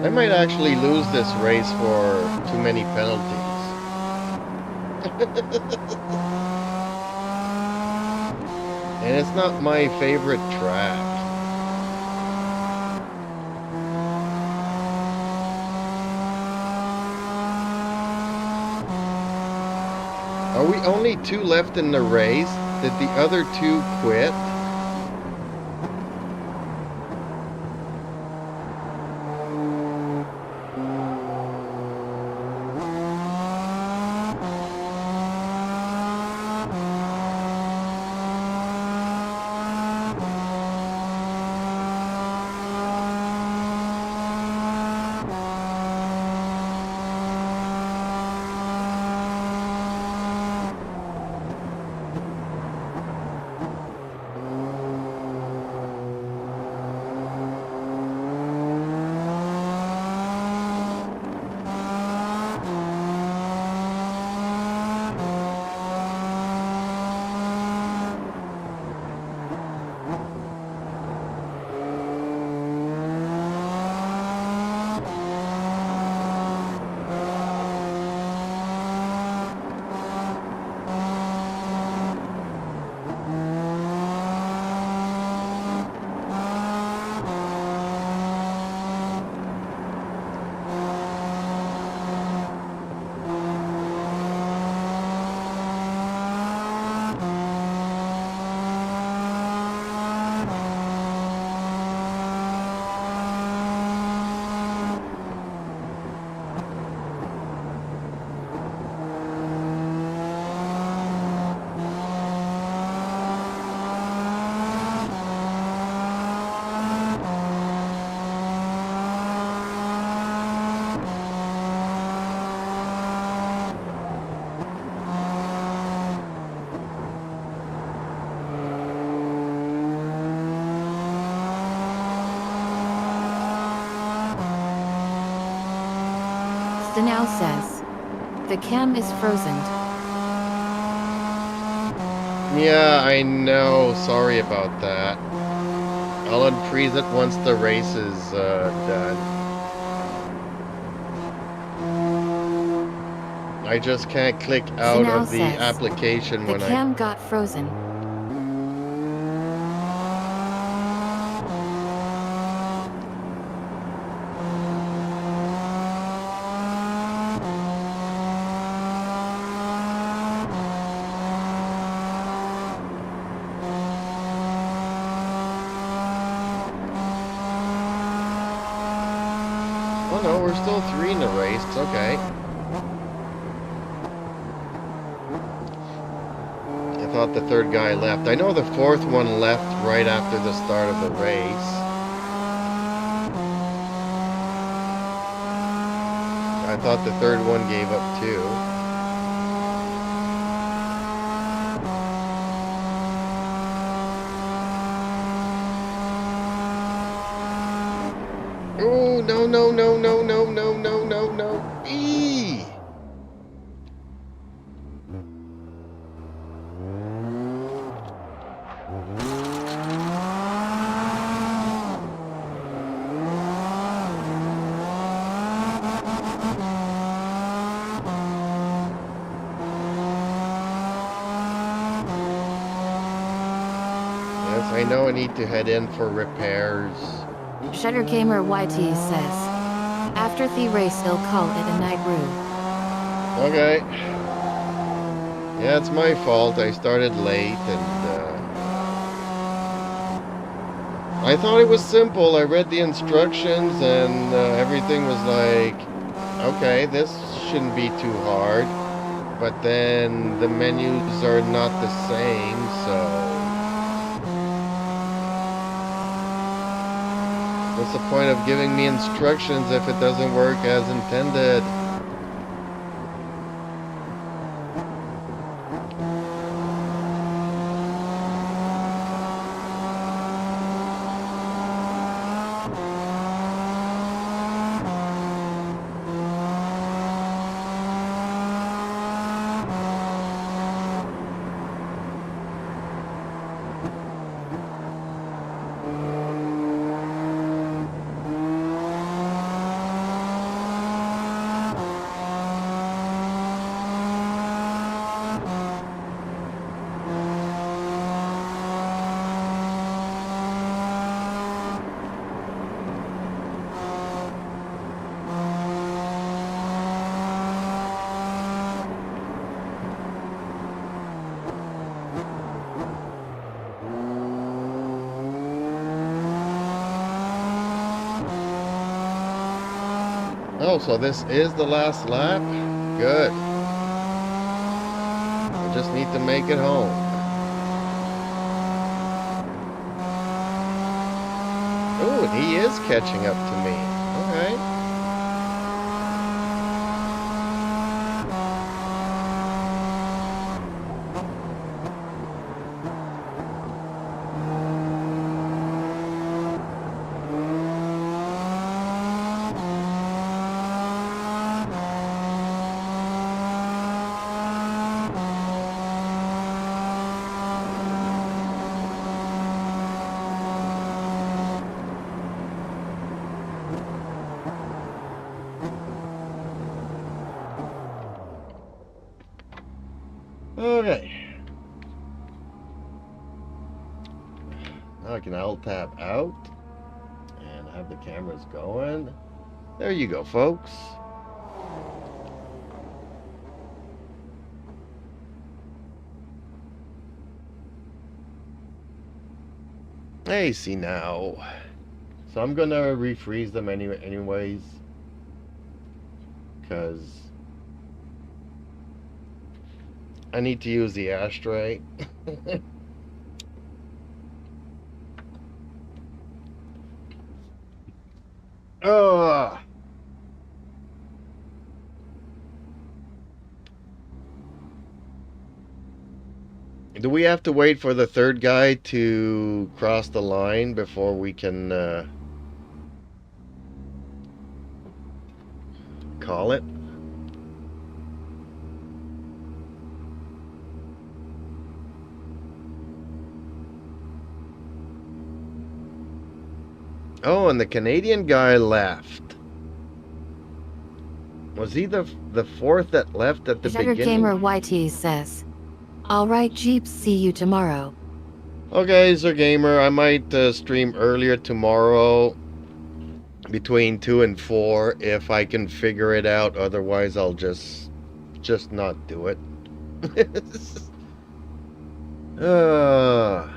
I might actually lose this race for too many penalties. And it's not my favorite track. Are we only 2 left in the race? Did the other 2 quit? Stanau says, the cam is frozen. Yeah, I know. Sorry about that. I'll unfreeze it once the race is done. I just can't click out Stanau of the says, application the when cam got frozen. Oh no, we're still 3 in the race. It's okay. I thought the 3rd guy left. I know the 4th one left right after the start of the race. I thought the 3rd one gave up too. Oh, no, no, no, no, no, no, no, no, no. Eee! Yes, I know I need to head in for repairs. SugarcaneDefender YT says, after the race he'll call it a night room. Okay. Yeah, it's my fault. I started late and I thought it was simple. I read the instructions and everything was like, okay, this shouldn't be too hard. But then the menus are not the same, so what's the point of giving me instructions if it doesn't work as intended? Oh, so this is the last lap? Good. I just need to make it home. Oh, and he is catching up to me. Alright. Okay. Now I can alt tab out and have the cameras going. There you go, folks. Hey, see now. So I'm gonna refreeze them anyways, because I need to use the ashtray. Ugh. Do we have to wait for the third guy to cross the line before we can call it? Oh, and the Canadian guy left. Was he the fourth that left at the beginning? Gamer YT says, "Alright, Jeeps, see you tomorrow." Okay, Gamer, I might stream earlier tomorrow between 2 and 4 if I can figure it out. Otherwise, I'll just not do it. uh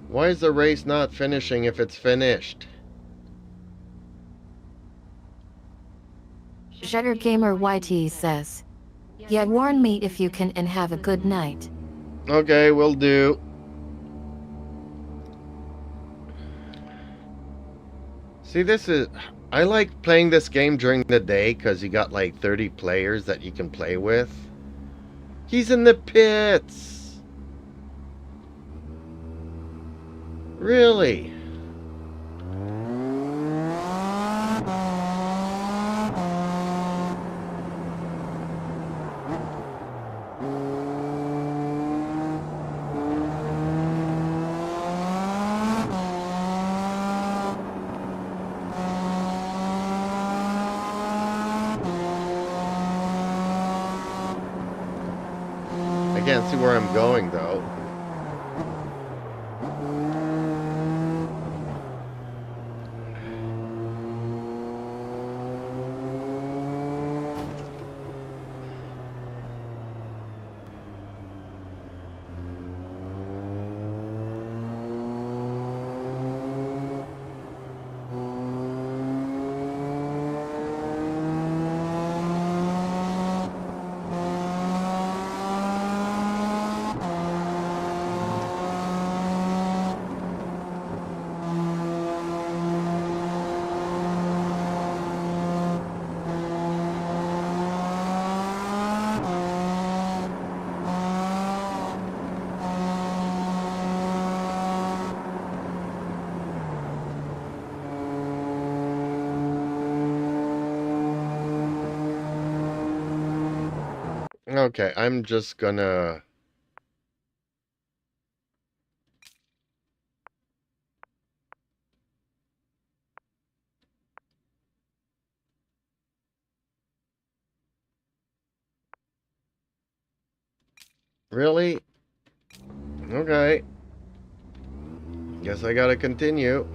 Why is the race not finishing if it's finished? Gamer YT says, "Yeah, warn me if you can and have a good night." Okay, will do. See, I like playing this game during the day because you got like 30 players that you can play with. He's in the pits. Really? I can't see where I'm going though. Okay, I'm just gonna... Really? Okay. Guess I gotta continue.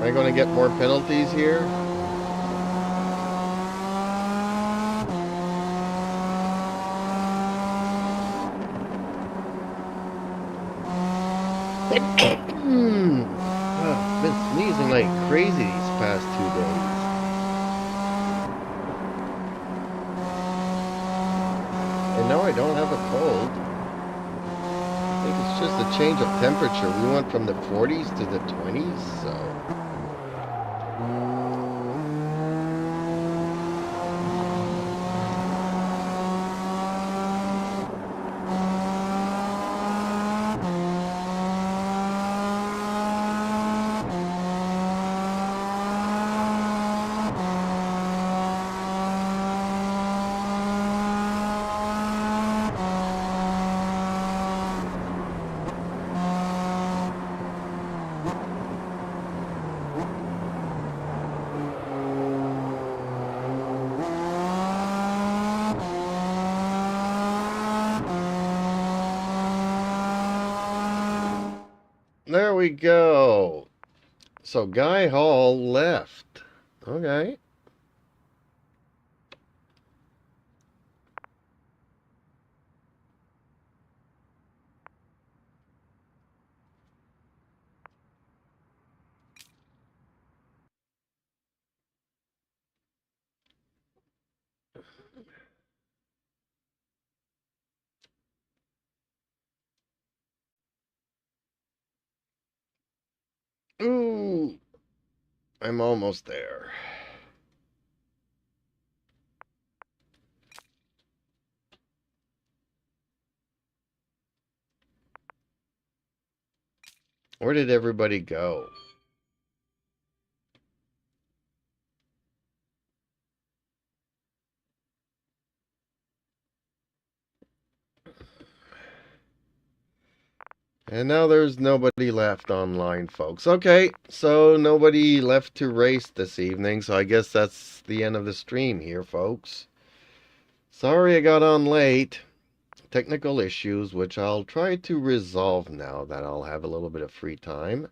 Am I gonna get more penalties here? Oh, I've been sneezing like crazy these past 2 days. And now I don't have a cold. I think it's just a change of temperature. We went from the 40s to the 20s, so... There we go. So Guy Hall left. Okay. Ooh. I'm almost there. Where did everybody go? And now there's nobody left online, folks. Okay, so nobody left to race this evening, so I guess that's the end of the stream here, folks. Sorry I got on late. Technical issues, which I'll try to resolve now that I'll have a little bit of free time.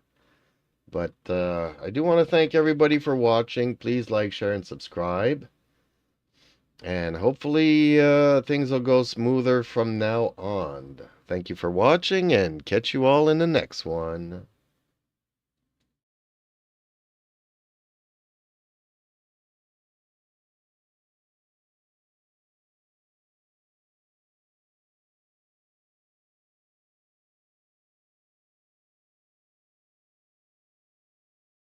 But I do want to thank everybody for watching. Please like, share, and subscribe. And hopefully things will go smoother from now on. Thank you for watching, and catch you all in the next one.